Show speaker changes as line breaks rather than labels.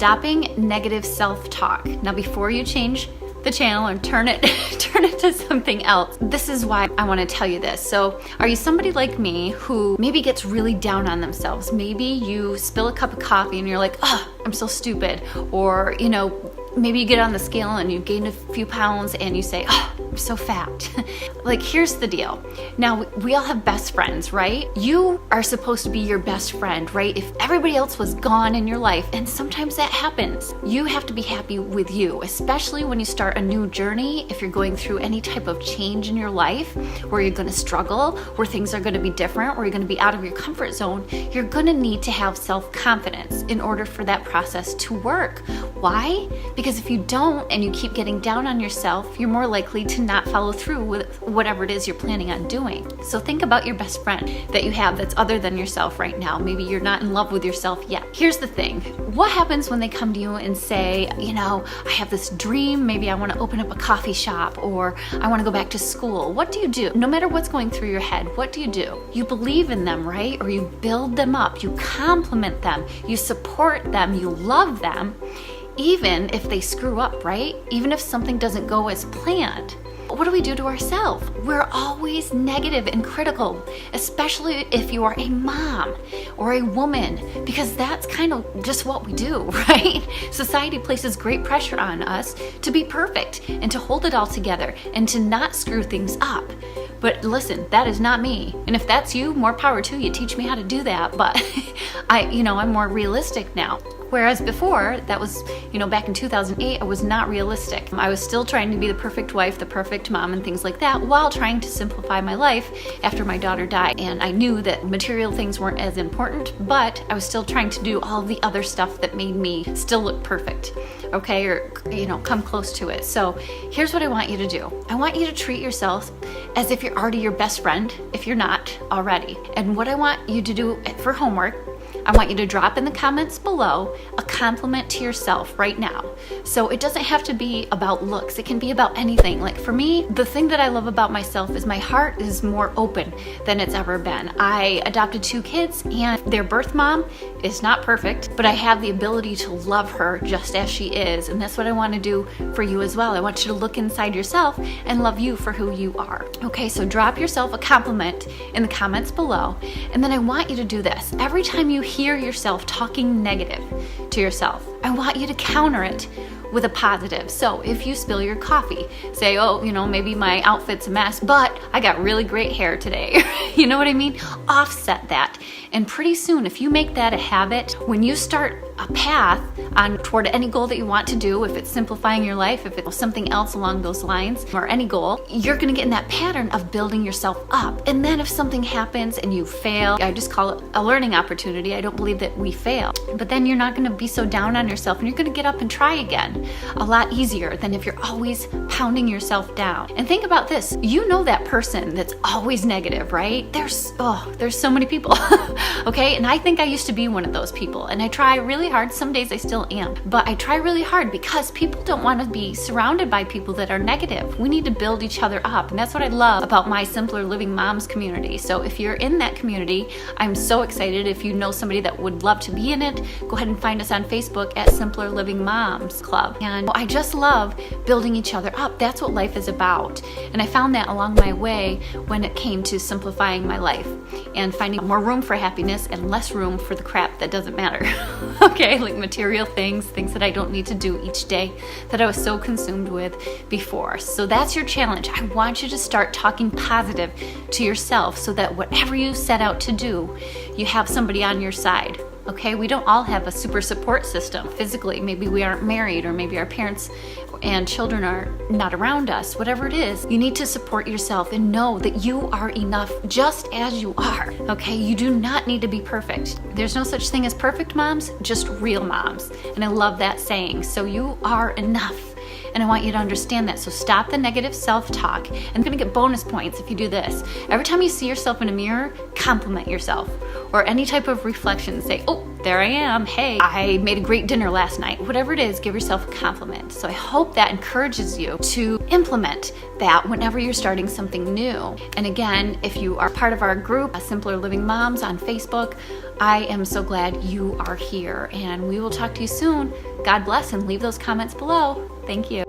stopping negative self-talk. Now, before you change the channel and turn it to something else, this is why I want to tell you this. So are you somebody like me who maybe gets really down on themselves? Maybe you spill a cup of coffee and you're like, oh, I'm so stupid. Or, maybe you get on the scale and you gain a few pounds and you say, oh, I'm so fat. Like, here's the deal. Now, we all have best friends, right? You are supposed to be your best friend, right? If everybody else was gone in your life, and sometimes that happens, you have to be happy with you, especially when you start a new journey. If you're going through any type of change in your life where you're going to struggle, where things are going to be different, where you're going to be out of your comfort zone, you're going to need to have self-confidence in order for that process to work. Why? Because if you don't and you keep getting down on yourself, you're more likely to not follow through with whatever it is you're planning on doing. So think about your best friend that you have that's other than yourself right now. Maybe you're not in love with yourself yet. Here's the thing. What happens when they come to you and say, I have this dream, maybe I want to open up a coffee shop, or I want to go back to school? What do? No matter what's going through your head, what do? You believe in them, right? Or you build them up, you compliment them, you support them, you love them, even if they screw up, right? Even if something doesn't go as planned. What do we do to ourselves? We're always negative and critical, especially if you are a mom or a woman, because that's kind of just what we do, right? Society places great pressure on us to be perfect and to hold it all together and to not screw things up. But listen, that is not me. And if that's you, more power to you. Teach me how to do that. But I'm more realistic now. Whereas before, that was, back in 2008, I was not realistic. I was still trying to be the perfect wife, the perfect mom, and things like that, while trying to simplify my life after my daughter died. And I knew that material things weren't as important, but I was still trying to do all the other stuff that made me still look perfect, okay? Or, come close to it. So here's what I want you to do. I want you to treat yourself as if you're already your best friend, if you're not already. And what I want you to do for homework, I want you to drop in the comments below a compliment to yourself right now. So it doesn't have to be about looks. It can be about anything. Like for me, the thing that I love about myself is my heart is more open than it's ever been. I adopted 2 kids and their birth mom is not perfect, but I have the ability to love her just as she is. And that's what I want to do for you as well. I want you to look inside yourself and love you for who you are. Okay, so drop yourself a compliment in the comments below. And then I want you to do this. Every time you hear yourself talking negative to yourself, I want you to counter it with a positive. So if you spill your coffee, say, oh, maybe my outfit's a mess, but I got really great hair today. You know what I mean? Offset that. And pretty soon, if you make that a habit, when you start a path on toward any goal that you want to do, if it's simplifying your life, if it's something else along those lines, or any goal, you're going to get in that pattern of building yourself up. And then if something happens and you fail, I just call it a learning opportunity. I don't believe that we fail. But then you're not going to be so down on yourself and you're going to get up and try again a lot easier than if you're always pounding yourself down. And think about this. That person that's always negative, right? There's so many people. Okay? And I think I used to be one of those people. And I try really hard. Some days I still am. But I try really hard because people don't want to be surrounded by people that are negative. We need to build each other up. And that's what I love about my Simpler Living Moms community. So if you're in that community, I'm so excited. If you know somebody that would love to be in it, go ahead and find us on Facebook at Simpler Living Moms Club. And I just love building each other up. That's what life is about. And I found that along my way when it came to simplifying my life and finding more room for happiness and less room for the crap that doesn't matter. Okay, like material things that I don't need to do each day that I was so consumed with before. So that's your challenge. I want you to start talking positive to yourself so that whatever you set out to do, you have somebody on your side. Okay, we don't all have a super support system physically. Maybe we aren't married, or maybe our parents and children are not around us. Whatever it is, you need to support yourself and know that you are enough just as you are. Okay, you do not need to be perfect. There's no such thing as perfect moms, just real moms. And I love that saying. So you are enough. And I want you to understand that. So stop the negative self-talk. And you're going to get bonus points if you do this. Every time you see yourself in a mirror, compliment yourself. Or any type of reflection. Say, oh, there I am. Hey, I made a great dinner last night. Whatever it is, give yourself a compliment. So I hope that encourages you to implement that whenever you're starting something new. And again, if you are part of our group, Simpler Living Moms on Facebook, I am so glad you are here, and we will talk to you soon. God bless, and leave those comments below. Thank you.